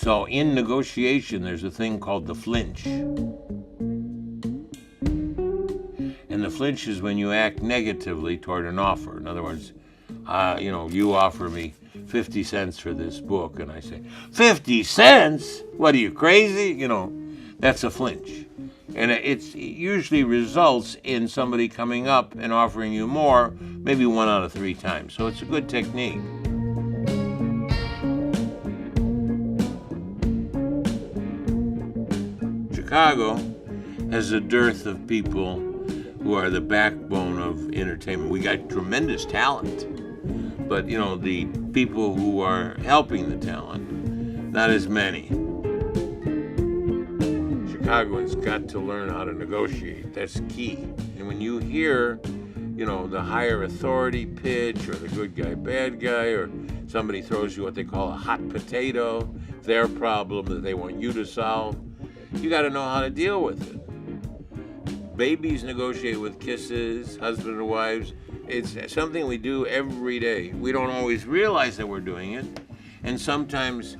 So in negotiation, there's a thing called the flinch. And the flinch is when you act negatively toward an offer. In other words, you offer me 50 cents for this book, and I say, 50 cents? What are you, crazy? That's a flinch. And it usually results in somebody coming up and offering you more, maybe 1 out of 3 times. So it's a good technique. Chicago has a dearth of people who are the backbone of entertainment. We got tremendous talent, but the people who are helping the talent, not as many. Chicagoans got to learn how to negotiate. That's key. And when you hear, the higher authority pitch, or the good guy, bad guy, or somebody throws you what they call a hot potato, their problem that they want you to solve, you got to know how to deal with it. Babies negotiate with kisses, husband and wives. It's something we do every day. We don't always realize that we're doing it. And sometimes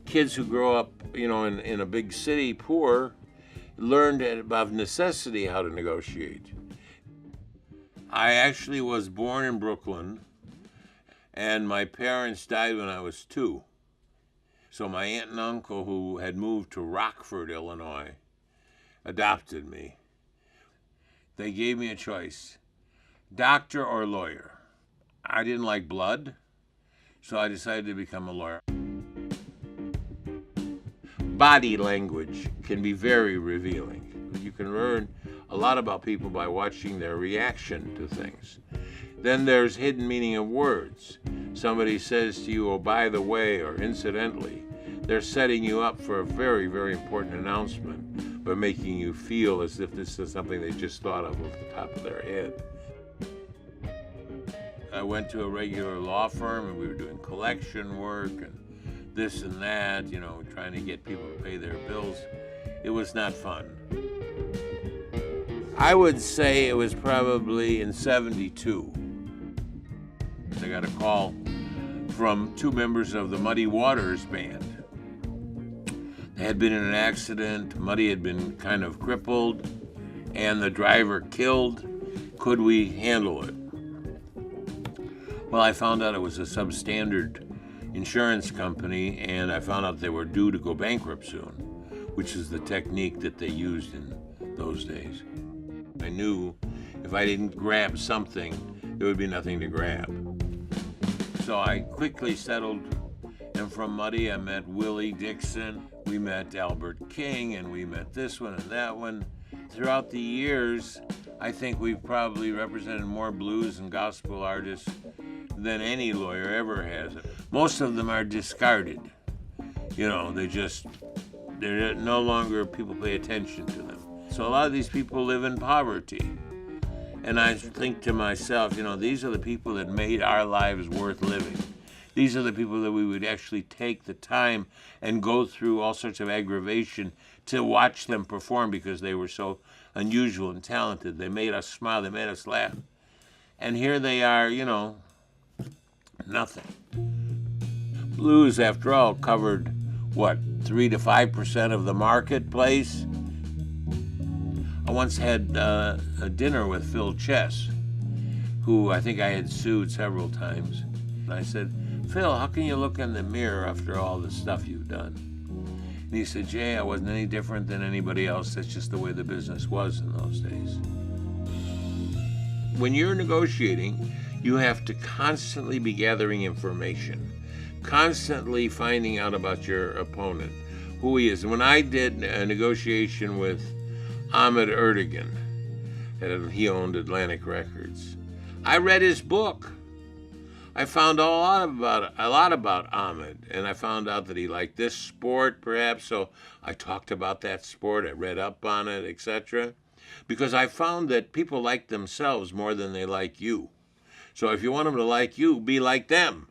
kids who grow up, in a big city, poor, learned of necessity how to negotiate. I actually was born in Brooklyn, and my parents died when I was 2. So my aunt and uncle, who had moved to Rockford, Illinois, adopted me. They gave me a choice, doctor or lawyer. I didn't like blood, so I decided to become a lawyer. Body language can be very revealing. You can learn a lot about people by watching their reaction to things. Then there's hidden meaning of words. Somebody says to you, oh, by the way, or incidentally, they're setting you up for a very, very important announcement, by making you feel as if this is something they just thought of off the top of their head. I went to a regular law firm, and we were doing collection work and this and that, trying to get people to pay their bills. It was not fun. I would say it was probably in 72. I got a call from 2 members of the Muddy Waters band. They had been in an accident. Muddy had been kind of crippled, and the driver killed. Could we handle it? Well, I found out it was a substandard insurance company, and I found out they were due to go bankrupt soon, which is the technique that they used in those days. I knew if I didn't grab something, there would be nothing to grab. So I quickly settled, and from Muddy I met Willie Dixon, we met Albert King, and we met this one and that one. Throughout the years, I think we've probably represented more blues and gospel artists than any lawyer ever has. Most of them are discarded. They're no longer, people pay attention to them. So a lot of these people live in poverty. And I think to myself, these are the people that made our lives worth living. These are the people that we would actually take the time and go through all sorts of aggravation to watch them perform because they were so unusual and talented. They made us smile, they made us laugh. And here they are, nothing. Blues, after all, covered, 3 to 5% of the marketplace? I once had a dinner with Phil Chess, who I think I had sued several times. And I said, Phil, how can you look in the mirror after all the stuff you've done? And he said, Jay, I wasn't any different than anybody else. That's just the way the business was in those days. When you're negotiating, you have to constantly be gathering information, constantly finding out about your opponent, who he is. When I did a negotiation with Ahmet Ertegun, he owned Atlantic Records, I read his book. I found a lot about Ahmet, and I found out that he liked this sport, perhaps, so I talked about that sport, I read up on it, etc., because I found that people like themselves more than they like you. So if you want them to like you, be like them,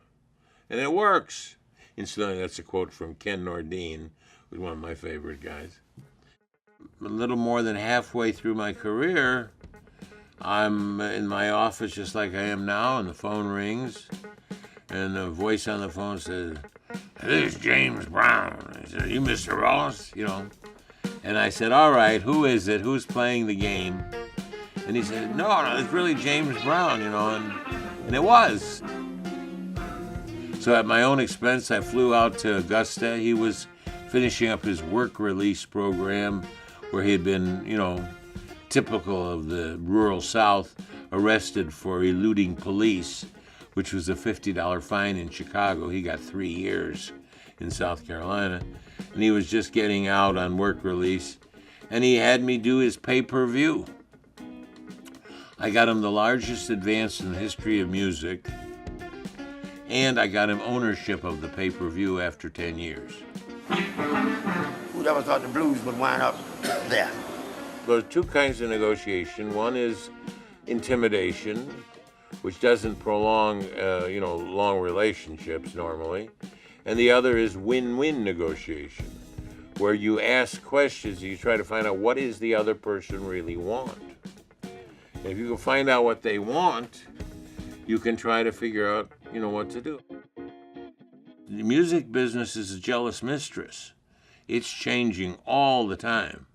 and it works. Incidentally, that's a quote from Ken Nordine, who's one of my favorite guys. A little more than halfway through my career, I'm in my office just like I am now, and the phone rings, and the voice on the phone says, This is James Brown. He said, "Are you Mr. Ross?" And I said, "All right, who is it? Who's playing the game?" And he said, no, it's really James Brown, and it was. So at my own expense, I flew out to Augusta. He was finishing up his work release program where he had been, typical of the rural South, arrested for eluding police, which was a $50 fine in Chicago. He got 3 years in South Carolina. And he was just getting out on work release. And he had me do his pay-per-view. I got him the largest advance in the history of music. And I got him ownership of the pay-per-view after 10 years. Who'd ever thought the blues would wind up there? There are two kinds of negotiation. One is intimidation, which doesn't prolong, long relationships normally. And the other is win-win negotiation, where you ask questions, you try to find out what is the other person really want. And if you can find out what they want, you can try to figure out, what to do. The music business is a jealous mistress. It's changing all the time.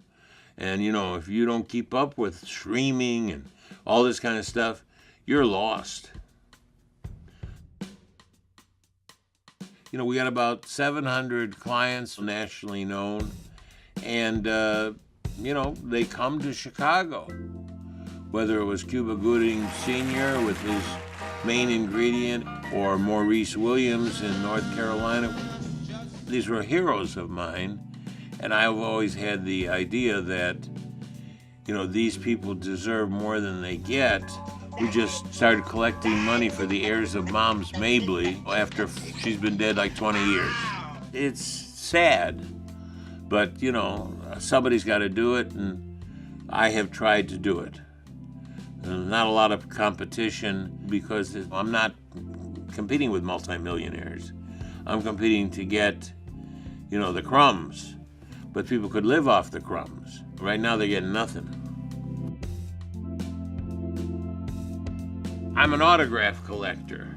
And, if you don't keep up with streaming and all this kind of stuff, you're lost. We got about 700 clients nationally known, and, they come to Chicago. Whether it was Cuba Gooding Sr. with his main ingredient or Maurice Williams in North Carolina, these were heroes of mine, and I've always had the idea that, these people deserve more than they get. We just started collecting money for the heirs of Mom's Mabley after she's been dead like 20 years. It's sad, but, somebody's got to do it, and I have tried to do it. Not a lot of competition because I'm not competing with multimillionaires. I'm competing to get, the crumbs. But people could live off the crumbs. Right now they're getting nothing. I'm an autograph collector.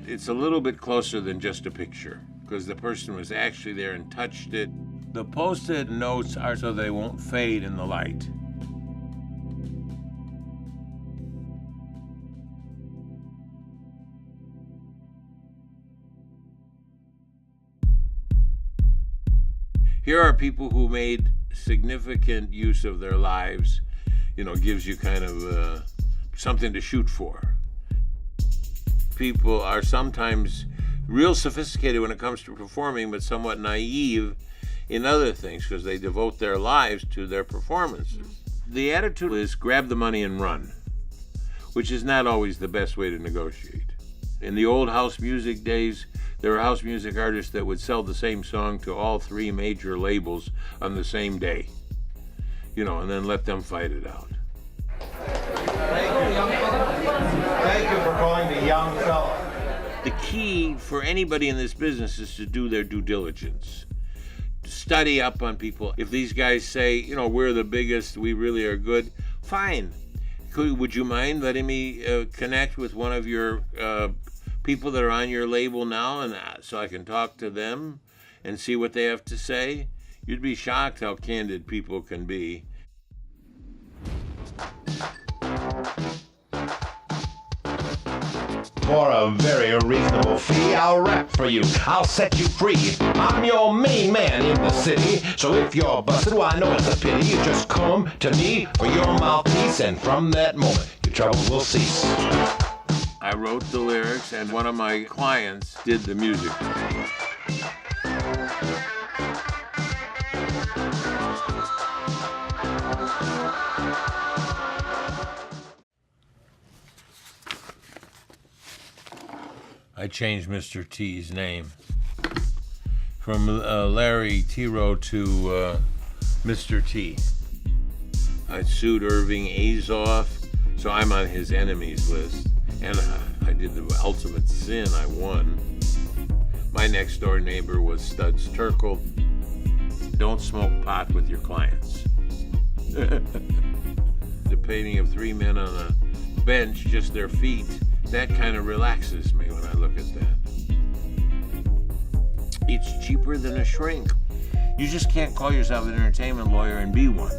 It's a little bit closer than just a picture because the person was actually there and touched it. The Post-it notes are so they won't fade in the light. Here are people who made significant use of their lives, gives you kind of something to shoot for. People are sometimes real sophisticated when it comes to performing, but somewhat naive in other things because they devote their lives to their performances. The attitude is grab the money and run, which is not always the best way to negotiate. In the old house music days, there were house music artists that would sell the same song to all 3 major labels on the same day, and then let them fight it out. Thank you for calling the young fella. The key for anybody in this business is to do their due diligence. Study up on people. If these guys say, we're the biggest, we really are good, fine. Would you mind letting me connect with one of your people that are on your label now, and so I can talk to them and see what they have to say? You'd be shocked how candid people can be. For a very reasonable fee, I'll rap for you. I'll set you free. I'm your main man in the city. So if you're busted, well, I know it's a pity. You just come to me for your mouthpiece, and from that moment, your trouble will cease. I wrote the lyrics, and one of my clients did the music. I changed Mr. T's name from Larry Tiro to Mr. T. I sued Irving Azoff, so I'm on his enemies list. And I did the ultimate sin, I won. My next door neighbor was Studs Terkel. Don't smoke pot with your clients. The painting of 3 men on a bench, just their feet, that kind of relaxes me when I look at that. Each cheaper than a shrink. You just can't call yourself an entertainment lawyer and be one.